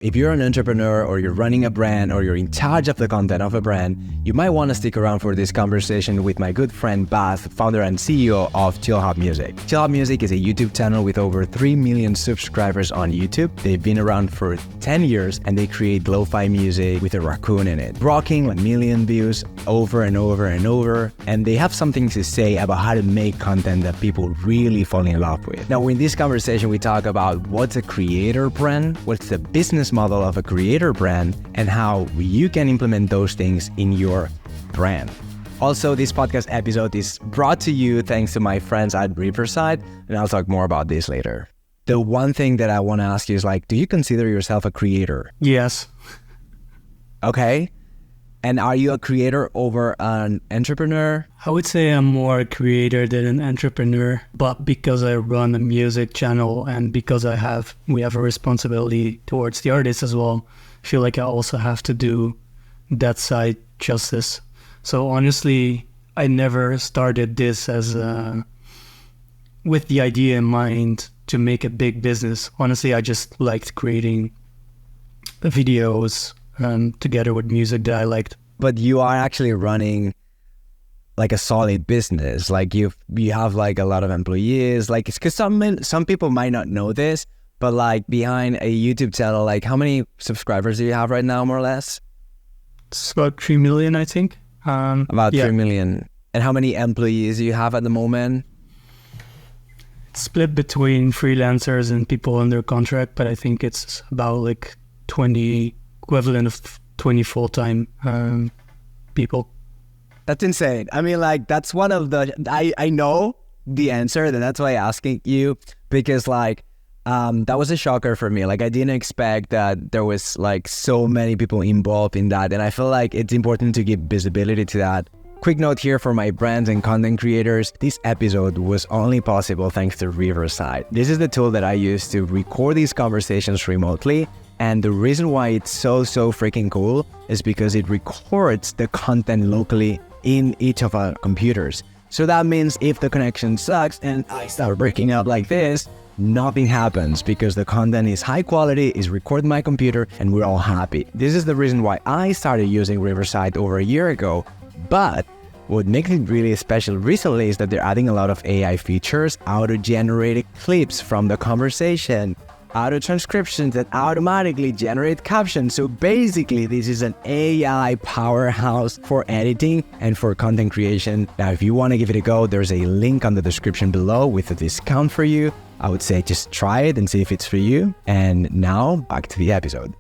If you're an entrepreneur or you're running a brand or you're in charge of the content of a brand, you might want to stick around for this conversation with my good friend Bas, founder and CEO of Chillhop Music. Chillhop Music is a YouTube channel with over 3 million subscribers on YouTube. They've been around for 10 years and they create lo-fi music with a raccoon in it, rocking 1 million views over and over and over. And they have something to say about how to make content that people really fall in love with. Now, in this conversation, we talk about what's a creator brand, what's the business model of a creator brand, and how you can implement those things in your brand. Also, this podcast episode is brought to you thanks to my friends at Riverside, and I'll talk more about this later. The one thing that I want to ask you is do you consider yourself a creator? Yes. Okay. And are you a creator over an entrepreneur? I would say I'm more a creator than an entrepreneur, but because I run a music channel and because we have a responsibility towards the artists as well, I feel like I also have to do that side justice. So honestly, I never started this as with the idea in mind to make a big business. Honestly, I just liked creating videos together with music that I liked. But you are actually running a solid business. You have a lot of employees. Because some people might not know this, but behind a YouTube channel, how many subscribers do you have right now, more or less? It's about 3 million, I think. About 3 million. And how many employees do you have at the moment? It's split between freelancers and people under contract, but I think it's about 20 equivalent of 20 full-time people. That's insane. I mean, that's one of the... I know the answer, and that's why I'm asking you, because that was a shocker for me. I didn't expect that there was so many people involved in that, and I feel like it's important to give visibility to that. Quick note here for my brands and content creators. This episode was only possible thanks to Riverside. This is the tool that I use to record these conversations remotely. And the reason why it's so freaking cool is because it records the content locally in each of our computers. So that means if the connection sucks and I start breaking up like this, nothing happens because the content is high quality, is recorded on my computer, and we're all happy. This is the reason why I started using Riverside over a year ago. But what makes it really special recently is that they're adding a lot of AI features, auto-generated clips from the conversation, auto-transcriptions that automatically generate captions. So basically, this is an AI powerhouse for editing and for content creation. Now, if you want to give it a go, there's a link on the description below with a discount for you. I would say just try it and see if it's for you. And now, back to the episode.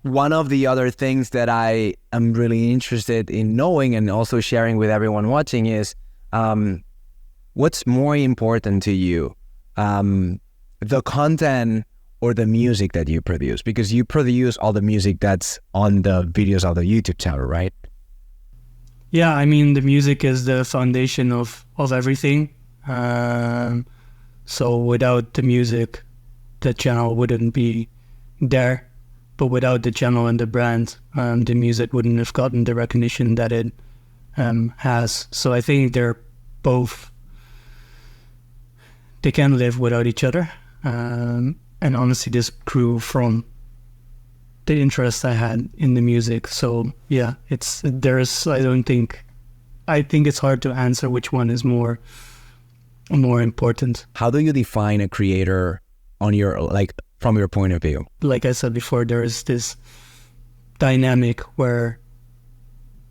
One of the other things that I am really interested in knowing and also sharing with everyone watching is what's more important to you, the content or the music that you produce? Because you produce all the music that's on the videos of the YouTube channel, right? Yeah, I mean, the music is the foundation of everything. So without the music, the channel wouldn't be there. But without the channel and the brand, the music wouldn't have gotten the recognition that it has. So I think they can live without each other. And honestly, this grew from the interest I had in the music. So yeah, I think it's hard to answer which one is more important. How do you define a creator on your, from your point of view? Like I said before, there is this dynamic where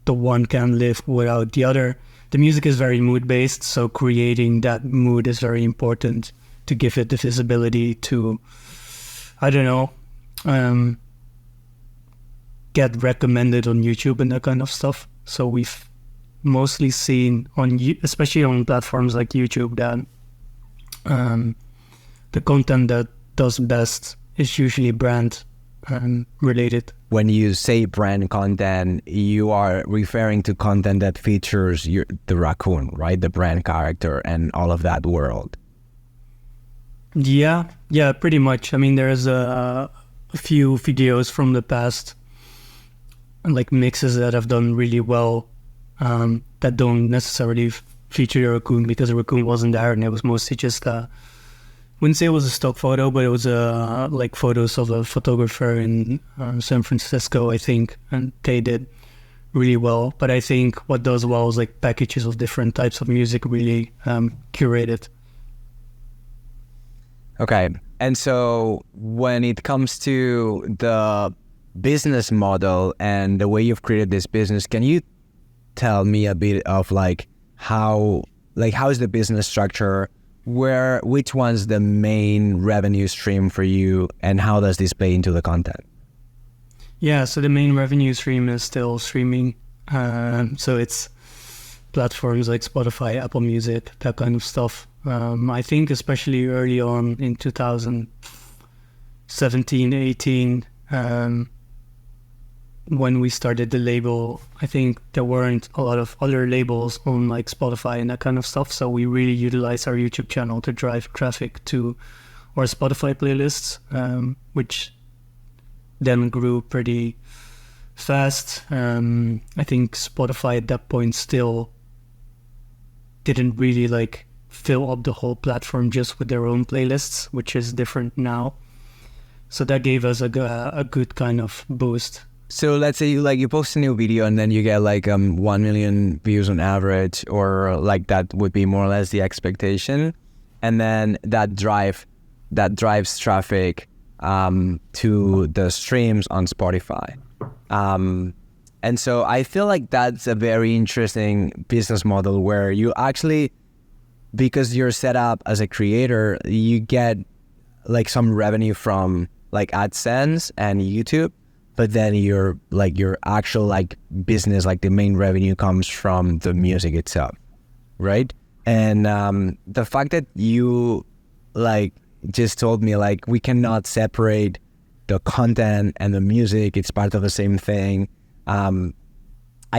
the one can live without the other. The music is very mood-based, so creating that mood is very important to give it the visibility to, get recommended on YouTube and that kind of stuff. So we've mostly seen especially on platforms like YouTube, that the content that does best is usually brand related. When you say brand content, you are referring to content that features the raccoon, right? The brand character and all of that world. Yeah, pretty much. I mean, there's a few videos from the past, mixes that have done really well, that don't necessarily feature the raccoon because the raccoon wasn't there, and it was mostly just wouldn't say it was a stock photo, but it was like photos of a photographer in San Francisco, I think, and they did really well. But I think what does well is like packages of different types of music, really curated. Okay. And so when it comes to the business model and the way you've created this business, can you tell me a bit of like how is the business structure? Which one's the main revenue stream for you, and how does this play into the content? Yeah, so the main revenue stream is still streaming. So it's platforms like Spotify, Apple Music, that kind of stuff. I think especially early on in 2017, 18, when we started the label, I think there weren't a lot of other labels on like Spotify and that kind of stuff. So we really utilized our YouTube channel to drive traffic to our Spotify playlists, which then grew pretty fast. I think Spotify at that point still didn't really like fill up the whole platform just with their own playlists, which is different now. So that gave us a good kind of boost. So let's say you post a new video and then you get like 1 million views on average, or like that would be more or less the expectation, and then that drives traffic to the streams on Spotify. And so I feel like that's a very interesting business model where you actually, because you're set up as a creator, you get like some revenue from like AdSense and YouTube, but then your actual like business, like the main revenue comes from the music itself, right? And the fact that you like just told me like we cannot separate the content and the music, it's part of the same thing. I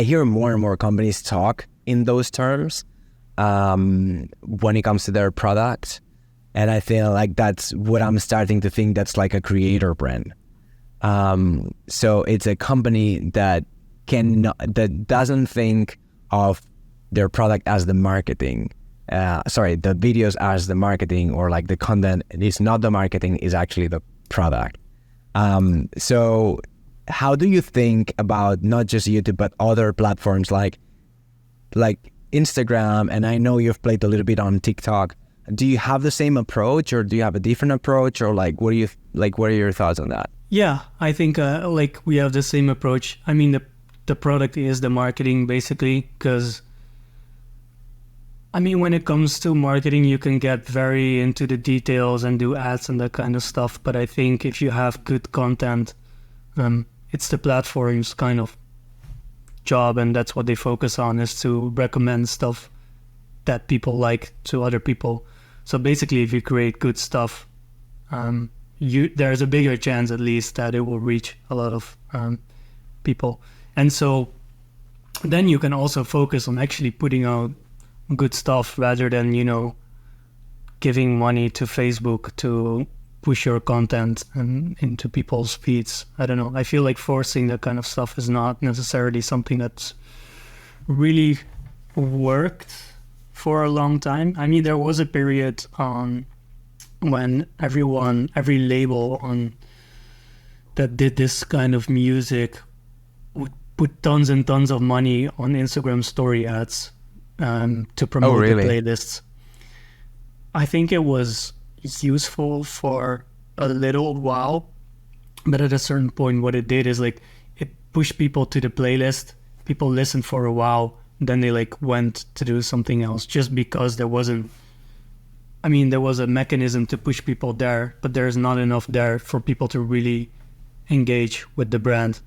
hear more and more companies talk in those terms when it comes to their product, and I feel like that's what I'm starting to think, that's like a creator brand. So it's a company that doesn't think of their product as the marketing. The videos as the marketing, or like the content is not the marketing, is actually the product. So how do you think about not just YouTube but other platforms like Instagram? And I know you've played a little bit on TikTok. Do you have the same approach, or do you have a different approach, or like what are your thoughts on that? Yeah, I think like we have the same approach. I mean, the product is the marketing basically, because I mean, when it comes to marketing, you can get very into the details and do ads and that kind of stuff. But I think if you have good content, it's the platform's kind of job, and that's what they focus on, is to recommend stuff that people like to other people. So basically, if you create good stuff, there's a bigger chance at least that it will reach a lot of people. And so then you can also focus on actually putting out good stuff rather than, giving money to Facebook to push your content into people's feeds. I don't know. I feel like forcing that kind of stuff is not necessarily something that's really worked for a long time. I mean, there was a period when every label that did this kind of music would put tons and tons of money on Instagram story ads to promote the playlists. I think it was useful for a little while, but at a certain point what it did is like it pushed people to the playlist. People listened for a while, then they like went to do something else, just because there was a mechanism to push people there, but there's not enough there for people to really engage with the brand.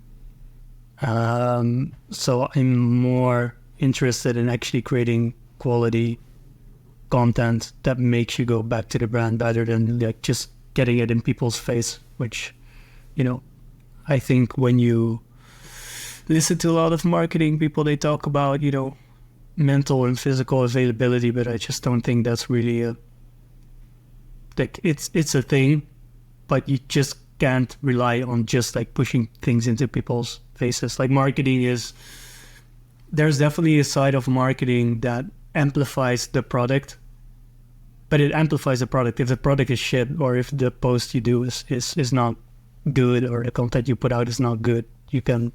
So I'm more interested in actually creating quality content that makes you go back to the brand rather than like just getting it in people's face, which, I think when you listen to a lot of marketing people, they talk about, mental and physical availability, but I just don't think that's really it's a thing, but you just can't rely on just like pushing things into people's faces. Like there's definitely a side of marketing that amplifies the product, but it amplifies the product. If the product is shit, or if the post you do is not good, or the content you put out is not good, you can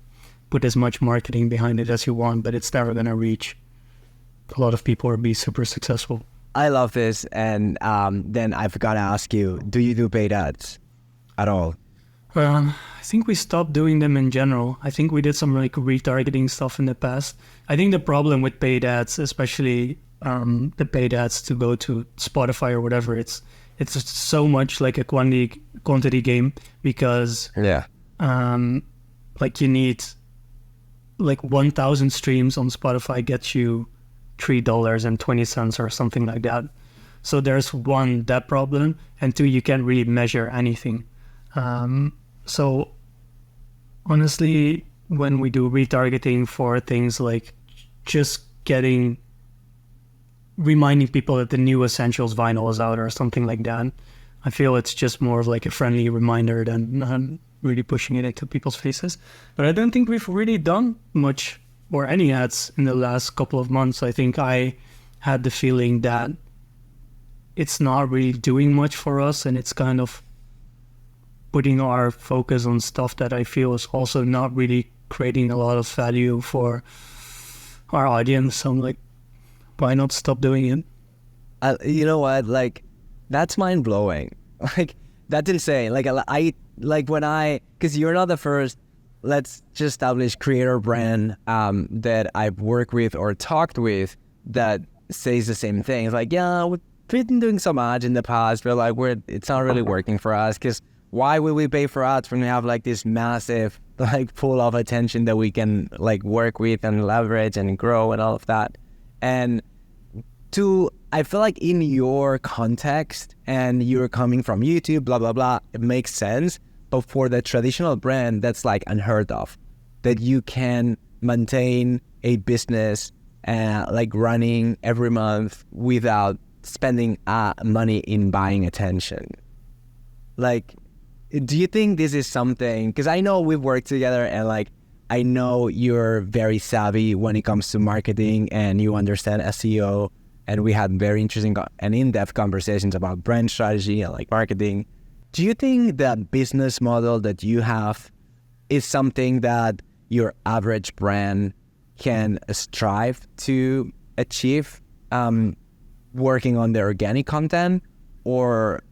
put as much marketing behind it as you want, but it's never going to reach a lot of people or be super successful. I love this. And then I've got to ask you, do you do paid ads at all? I think we stopped doing them in general. I think we did some like retargeting stuff in the past. I think the problem with paid ads, especially the paid ads to go to Spotify or whatever, it's so much like a quantity game, because like you need like 1,000 streams on Spotify gets you $3.20 or something like that. So there's one, that problem, and two, you can't really measure anything. So honestly, when we do retargeting for things like just reminding people that the new Essentials vinyl is out or something like that, I feel it's just more of like a friendly reminder than really pushing it into people's faces. But I don't think we've really done much or any ads in the last couple of months. I think I had the feeling that it's not really doing much for us, and it's kind of putting our focus on stuff that I feel is also not really creating a lot of value for our audience. So I'm like, why not stop doing it? You know what? Like, that's mind blowing. Like, that's insane. Like, because you're not the first, let's just establish creator brand that I've worked with or talked with that says the same thing. It's like, yeah, we've been doing some ads in the past, but like it's not really working for us, because why would we pay for ads when we have like this massive like pool of attention that we can like work with and leverage and grow and all of that? And I feel like in your context, and you're coming from YouTube, blah, blah, blah, it makes sense. But for the traditional brand, that's like unheard of, that you can maintain a business like running every month without spending money in buying attention. Like, do you think this is something, because I know we've worked together, and like I know you're very savvy when it comes to marketing and you understand SEO, and we had very interesting and in-depth conversations about brand strategy and like marketing. Do you think that business model that you have is something that your average brand can strive to achieve working on the organic content? Or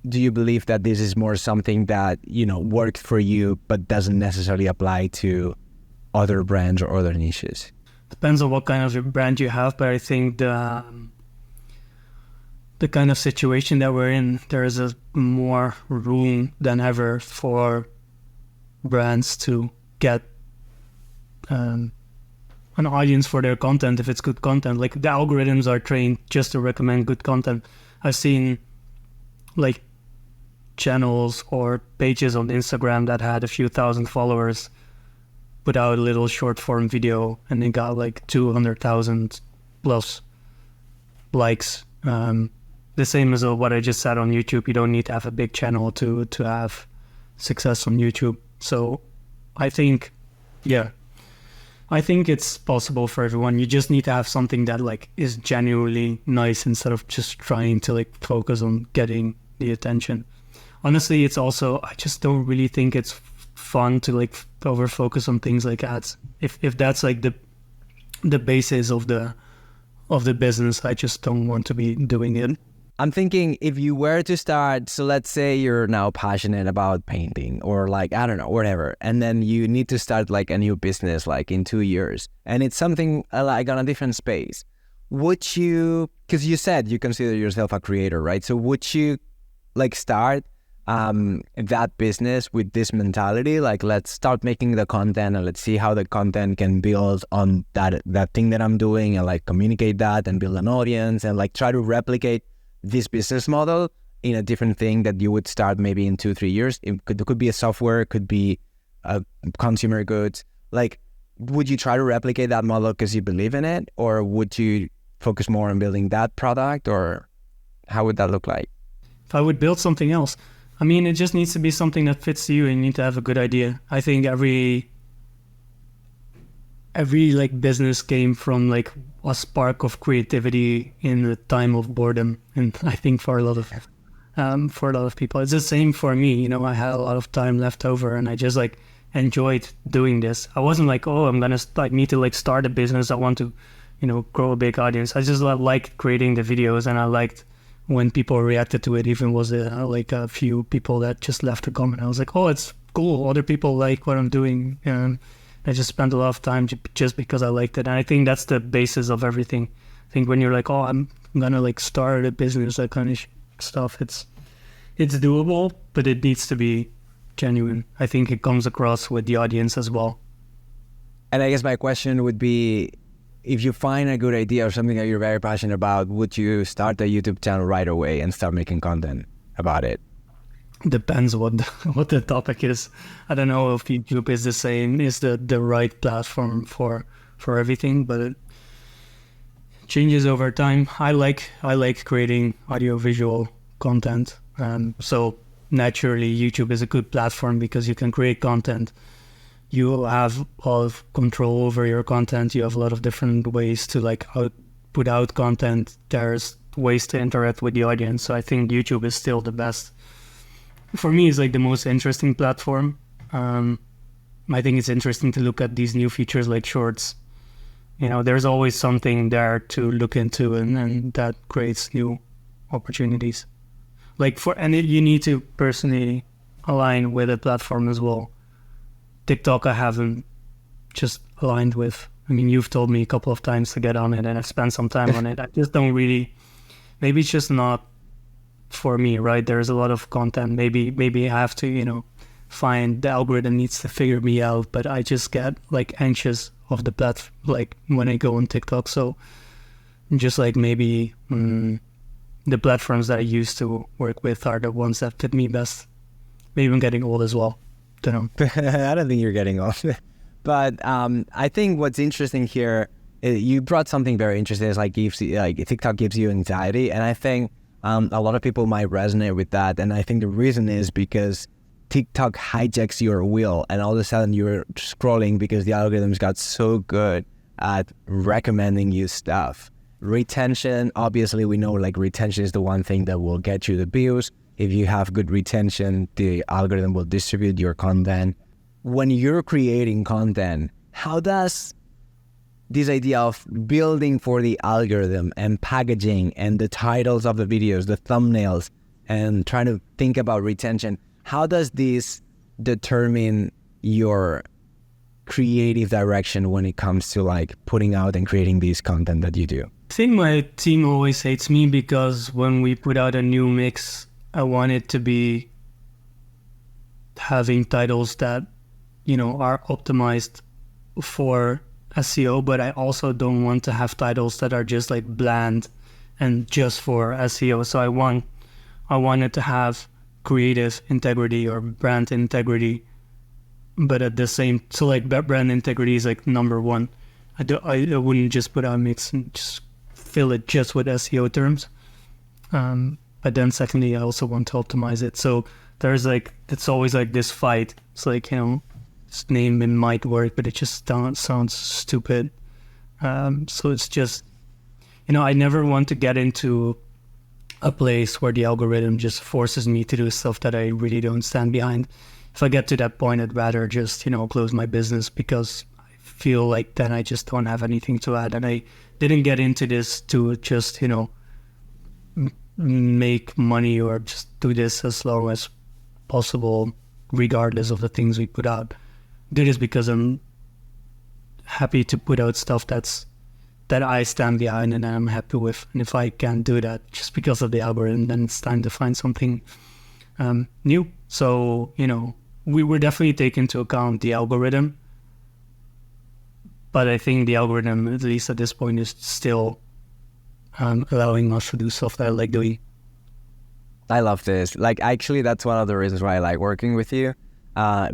do you believe that this is more something that, you know, worked for you but doesn't necessarily apply to other brands or other niches? Depends on what kind of brand you have, but I think the kind of situation that we're in, there is a more room than ever for brands to get an audience for their content if it's good content. Like, the algorithms are trained just to recommend good content. I've seen like channels or pages on Instagram that had a few thousand followers put out a little short form video, and they got like 200,000 plus likes. The same as what I just said on YouTube. You don't need to have a big channel to have success on YouTube. So I think it's possible for everyone. You just need to have something that like is genuinely nice, instead of just trying to like focus on getting the attention. Honestly, it's also, I just don't really think it's fun to like over focus on things like ads. If that's like the basis of the business, I just don't want to be doing it. I'm thinking, if you were to start, so let's say you're now passionate about painting or like, I don't know, whatever, and then you need to start like a new business like in 2 years, and it's something like on a different space. Would you, because you said you consider yourself a creator, right? So would you like start that business with this mentality, like, let's start making the content and let's see how the content can build on that thing that I'm doing, and like communicate that and build an audience and like try to replicate this business model in a different thing that you would start maybe in 2-3 years? It could be a software, it could be a consumer goods. Like, would you try to replicate that model because you believe in it, or would you focus more on building that product, or how would that look like? If I would build something else, I mean, it just needs to be something that fits you, and you need to have a good idea. I think every every like business came from like a spark of creativity in a time of boredom, and I think for a lot of people, it's the same for me. You know, I had a lot of time left over, and I just like enjoyed doing this. I wasn't like, oh, I'm gonna like need to like start a business. I want to, you know, grow a big audience. I just liked creating the videos, and I liked when people reacted to it. Even was like a few people that just left a comment. I was like, oh, it's cool. Other people like what I'm doing, and I just spent a lot of time just because I liked it. And I think that's the basis of everything. I think when you're like, oh, I'm gonna like start a business, that kind of stuff, it's doable, but it needs to be genuine. I think it comes across with the audience as well. And I guess my question would be, if you find a good idea or something that you're very passionate about, would you start a YouTube channel right away and start making content about it? Depends what the topic is. I don't know if YouTube is the right platform for everything, but it changes over time. I like creating audio-visual content, so naturally YouTube is a good platform because you can create content. You have a lot of control over your content. You have a lot of different ways to like put out content. There's ways to interact with the audience. So I think YouTube is still the best. For me, it's like the most interesting platform. I think it's interesting to look at these new features like shorts. You know, there's always something there to look into, and that creates new opportunities. You need to personally align with a platform as well. TikTok I haven't just aligned with. I mean, you've told me a couple of times to get on it, and I've spent some time on it. I just don't really, maybe it's just not for me, right? There's a lot of content. Maybe I have to, you know, find the algorithm needs to figure me out, but I just get like anxious of the platform, like when I go on TikTok. So just like maybe the platforms that I used to work with are the ones that fit me best. Maybe I'm getting old as well. Don't know. I don't think you're getting old. But I think what's interesting here, you brought something very interesting. It's like TikTok gives you anxiety, and I think a lot of people might resonate with that. And I think the reason is because TikTok hijacks your will, and all of a sudden you're scrolling because the algorithms got so good at recommending you stuff. Retention, obviously we know like retention is the one thing that will get you the views. If you have good retention, the algorithm will distribute your content. When you're creating content, how does this idea of building for the algorithm and packaging and the titles of the videos, the thumbnails, and trying to think about retention, how does this determine your creative direction when it comes to like putting out and creating this content that you do? I think my team always hates me because when we put out a new mix, I want it to be having titles that, you know, are optimized for SEO, but I also don't want to have titles that are just like bland and just for SEO. So I want it to have creative integrity or brand integrity, but at the same, so like brand integrity is like number one. I wouldn't just put out a mix and just fill it just with SEO terms. But then secondly, I also want to optimize it. So there's like, it's always like this fight. It's like, you know, this name it might work, but it just sounds stupid. So it's just, you know, I never want to get into a place where the algorithm just forces me to do stuff that I really don't stand behind. If I get to that point, I'd rather just, you know, close my business because I feel like then I just don't have anything to add. And I didn't get into this to just, you know, make money or just do this as long as possible, regardless of the things we put out. Do this because I'm happy to put out stuff that I stand behind and I'm happy with. And if I can't do that just because of the algorithm, then it's time to find something new. So, you know, we were definitely taking into account the algorithm, but I think the algorithm, at least at this point, is still allowing us to do stuff that I like doing. I love this. Like, actually, that's one of the reasons why I like working with you,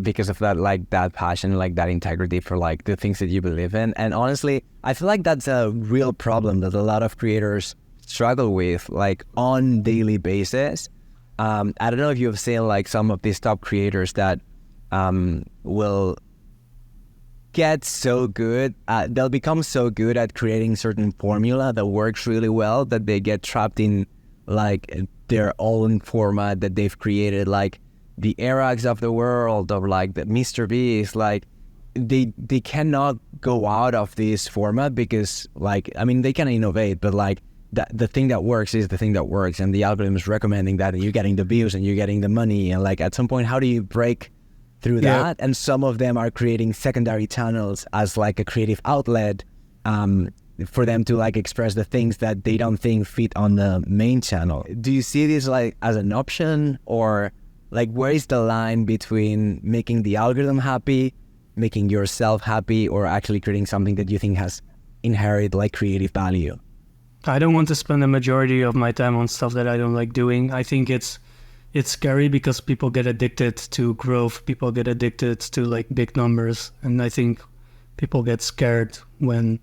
because of that, like that passion, like that integrity for like the things that you believe in. And honestly, I feel like that's a real problem that a lot of creators struggle with, like on daily basis. I don't know if you've seen like some of these top creators that will get so good, they'll become so good at creating certain formula that works really well that they get trapped in like their own format that they've created, like the Erags of the world, or like the Mr. Beast. Like they cannot go out of this format because, like, I mean, they can innovate, but like the thing that works is the thing that works, and the algorithm is recommending that, and you're getting the views and you're getting the money. And like at some point, how do you break through that? And some of them are creating secondary channels as like a creative outlet for them to like express the things that they don't think fit on the main channel. Do you see this like as an option, or like where is the line between making the algorithm happy, making yourself happy, or actually creating something that you think has inherent like creative value? I don't want to spend the majority of my time on stuff that I don't like doing. I think it's scary because people get addicted to growth. People get addicted to like big numbers. And I think people get scared when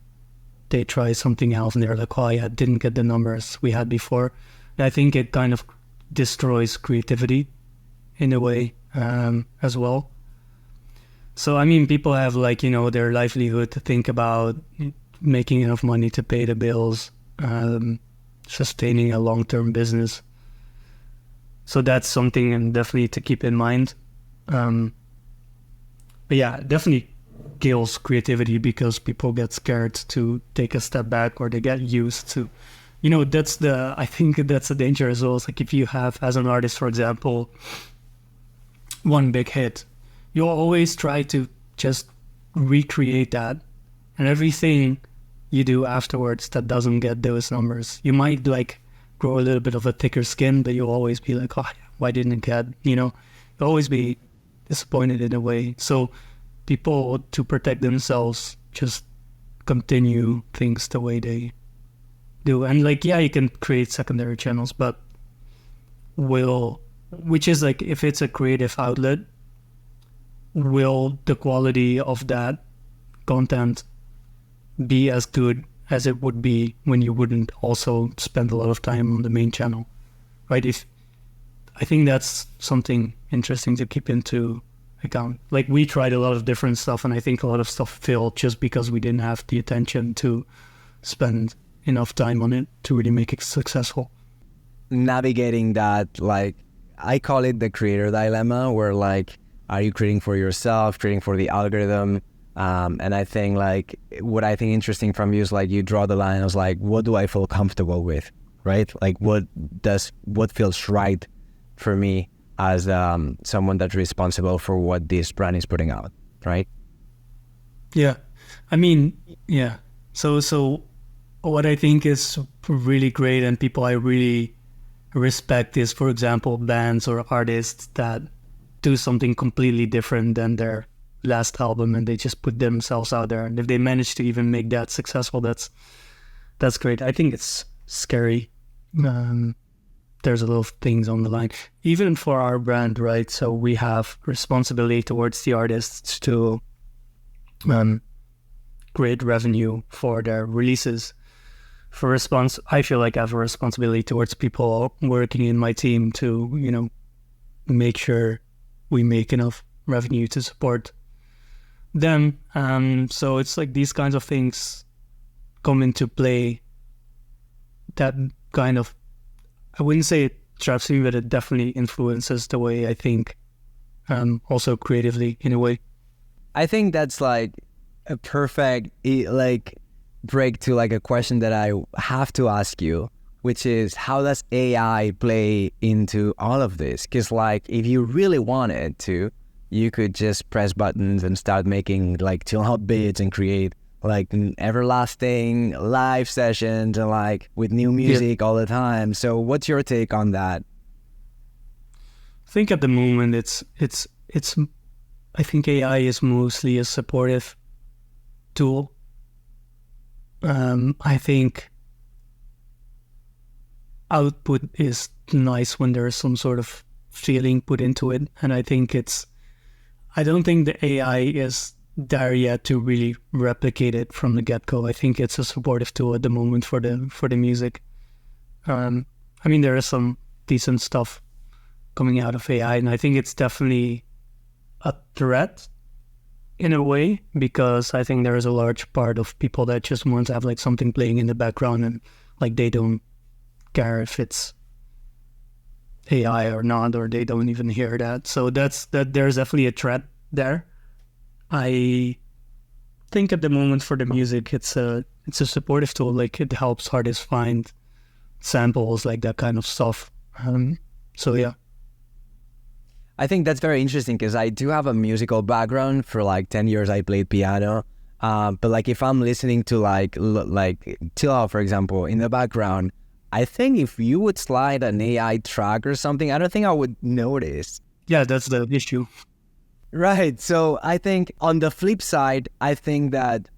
they try something else and they're like, oh yeah, didn't get the numbers we had before. And I think it kind of destroys creativity in a way as well. So, I mean, people have like, you know, their livelihood to think about, making enough money to pay the bills, sustaining a long-term business. So that's something definitely to keep in mind. But yeah, definitely kills creativity because people get scared to take a step back, or they get used to, you know, I think that's the danger as well. It's like if you have, as an artist, for example, one big hit, you'll always try to just recreate that, and everything you do afterwards that doesn't get those numbers, you might like grow a little bit of a thicker skin, but you'll always be like, oh, why didn't it get, you know, you'll always be disappointed in a way. So people, to protect themselves, just continue things the way they do. And like, yeah, you can create secondary channels, but which is like, if it's a creative outlet, will the quality of that content be as good as it would be when you wouldn't also spend a lot of time on the main channel, right? I think that's something interesting to keep into account. Like, we tried a lot of different stuff, and I think a lot of stuff failed just because we didn't have the attention to spend enough time on it to really make it successful. Navigating that, like, I call it the creator dilemma, where like, are you creating for yourself, creating for the algorithm? And I think like what I think interesting from you is like you draw the line as like, what do I feel comfortable with, right? Like what feels right for me as someone that's responsible for what this brand is putting out, right? Yeah, I mean, yeah. So what I think is really great, and people I really respect, is, for example, bands or artists that do something completely different than their last album, and they just put themselves out there. And if they manage to even make that successful, that's great. I think it's scary. There's a lot of things on the line, even for our brand, right? So we have responsibility towards the artists to create revenue for their releases. I feel like I have a responsibility towards people working in my team to, you know, make sure we make enough revenue to support them. So it's like these kinds of things come into play that kind of, I wouldn't say it traps me, but it definitely influences the way I think, also creatively in a way. I think that's like a perfect like break to like a question that I have to ask you, which is, how does AI play into all of this? Because like, if you really wanted to, you could just press buttons and start making like Chillhop beats and create like everlasting live sessions and like with new music all the time. So what's your take on that? I think at the moment it's I think AI is mostly a supportive tool. I think output is nice when there's some sort of feeling put into it, and I don't think the AI is there yet to really replicate it from the get-go. I think it's a supportive tool at the moment for the music. I mean, there is some decent stuff coming out of AI, and I think it's definitely a threat in a way, because I think there is a large part of people that just want to have like something playing in the background, and like they don't care if it's AI or not, or they don't even hear that. So that there's definitely a threat there. I think at the moment for the music, it's a supportive tool. Like it helps artists find samples, like that kind of stuff. So yeah. I think that's very interesting because I do have a musical background. For like 10 years, I played piano. But like if I'm listening to like Chillhop, for example, in the background, I think if you would slide an AI track or something, I don't think I would notice. Yeah, that's the issue. Right. So I think on the flip side, I think that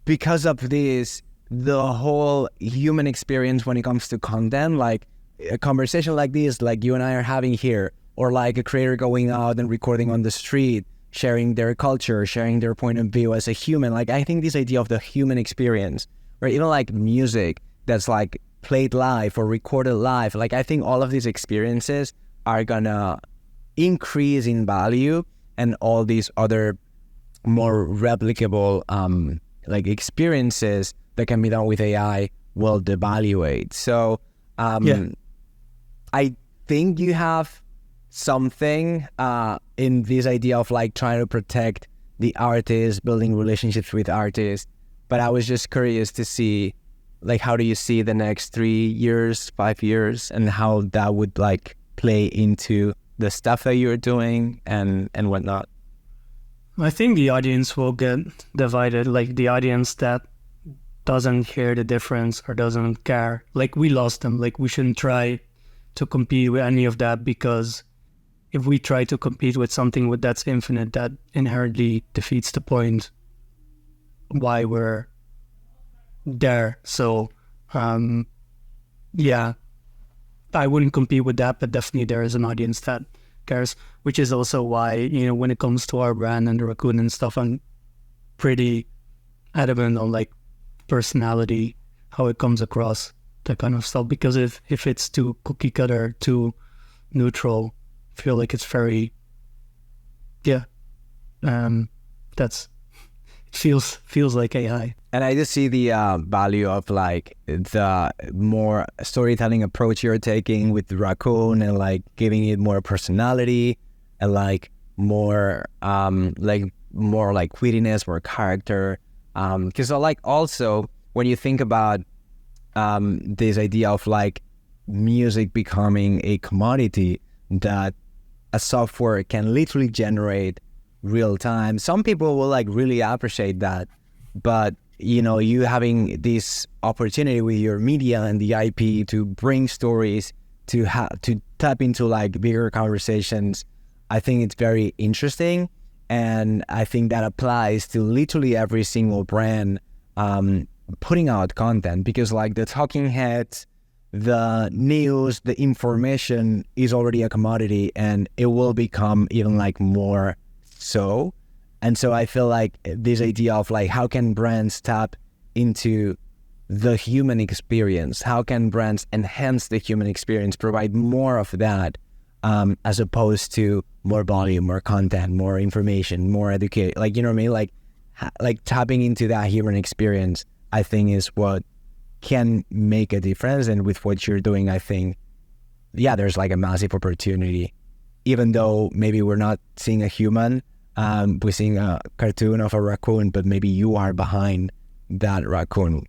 because of this, the whole human experience when it comes to content, like a conversation like this, like you and I are having here, or like a creator going out and recording on the street, sharing their culture, sharing their point of view as a human. Like I think this idea of the human experience, or even like music that's like played live or recorded live, like I think all of these experiences are gonna increase in value, and all these other more replicable like experiences that can be done with AI will devaluate. So I think you have something in this idea of like trying to protect the artist, building relationships with artists. But I was just curious to see, like, how do you see the next 3 years, 5 years, and how that would like play into the stuff that you're doing and whatnot? I think the audience will get divided. Like the audience that doesn't hear the difference or doesn't care, like we lost them. Like we shouldn't try to compete with any of that, because if we try to compete with something that's infinite, that inherently defeats the point why we're there. So yeah, I wouldn't compete with that, but definitely there is an audience that cares, which is also why, you know, when it comes to our brand and the raccoon and stuff, I'm pretty adamant on like personality, how it comes across, that kind of stuff. Because if it's too cookie cutter, too neutral, I feel like it's very, that's, it feels like AI. And I just see the value of like the more storytelling approach you're taking with the raccoon, and like giving it more personality, and like more like wittiness, more character. Because like also when you think about this idea of like music becoming a commodity that a software can literally generate real time, some people will like really appreciate that. But you know, you having this opportunity with your media and the IP to bring stories, to tap into like bigger conversations, I think it's very interesting. And I think that applies to literally every single brand putting out content, because like the talking heads, the news, the information is already a commodity, and it will become even like more so. And so I feel like this idea of like, how can brands tap into the human experience? How can brands enhance the human experience, provide more of that, as opposed to more volume, more content, more information, more education? Like, you know what I mean? Like tapping into that human experience, I think is what can make a difference. And with what you're doing, I think, yeah, there's like a massive opportunity, even though maybe we're not seeing a human. We're seeing a cartoon of a raccoon, but maybe you are behind that raccoon.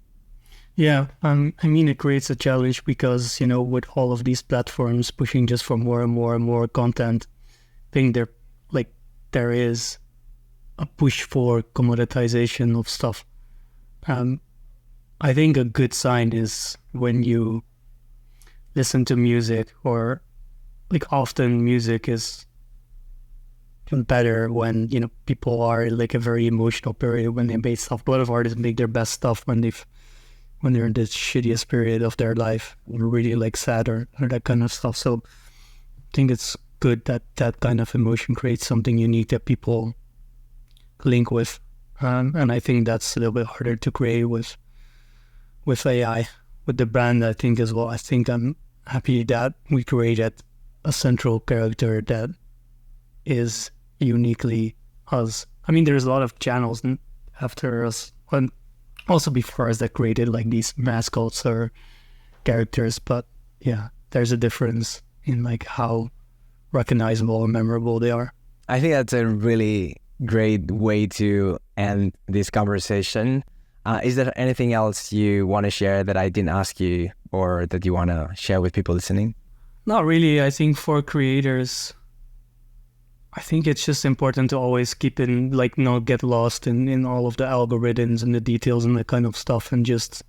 Yeah, I mean, it creates a challenge because, you know, with all of these platforms pushing just for more and more and more content, I think there is a push for commoditization of stuff. I think a good sign is when you listen to music, or like often music is better when, you know, people are in like a very emotional period when they make stuff. A lot of artists make their best stuff when they're in the shittiest period of their life, or really like sad or that kind of stuff. So I think it's good that that kind of emotion creates something unique that people link with. And I think that's a little bit harder to create with AI. With the brand, I think as well, I think I'm happy that we created a central character that is uniquely us. I mean, there's a lot of channels after us, and also before us that created like these mascots or characters. But yeah, there's a difference in like how recognizable and memorable they are. I think that's a really great way to end this conversation. Is there anything else you want to share that I didn't ask you or that you want to share with people listening? Not really. I think for creators, I think it's just important to always keep in, like, not get lost in all of the algorithms and the details and that kind of stuff, and just,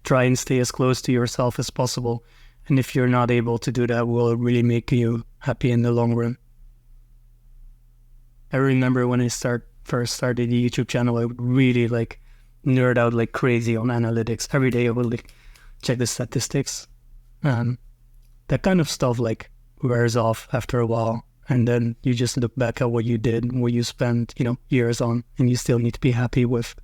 try and stay as close to yourself as possible. And if you're not able to do that, will it really make you happy in the long run? I remember when I first started the YouTube channel, I would really like nerd out like crazy on analytics. Every day I would like check the statistics. That kind of stuff like wears off after a while, and then you just look back at what you did, what you spent, years on, and you still need to be happy with,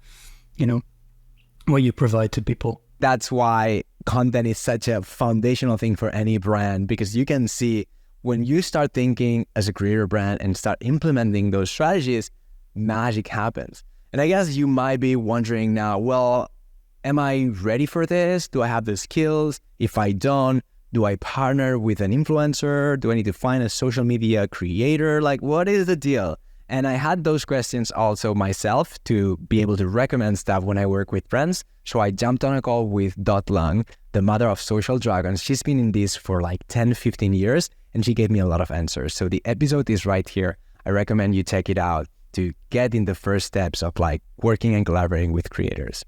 what you provide to people. That's why content is such a foundational thing for any brand, because you can see when you start thinking as a creator brand and start implementing those strategies, magic happens. And I guess you might be wondering now, well, am I ready for this? Do I have the skills? If I don't, do I partner with an influencer? Do I need to find a social media creator? Like, what is the deal? And I had those questions also myself to be able to recommend stuff when I work with friends. So I jumped on a call with Dot Lung, the mother of social dragons. She's been in this for like 10, 15 years, and she gave me a lot of answers. So the episode is right here. I recommend you check it out to get in the first steps of like working and collaborating with creators.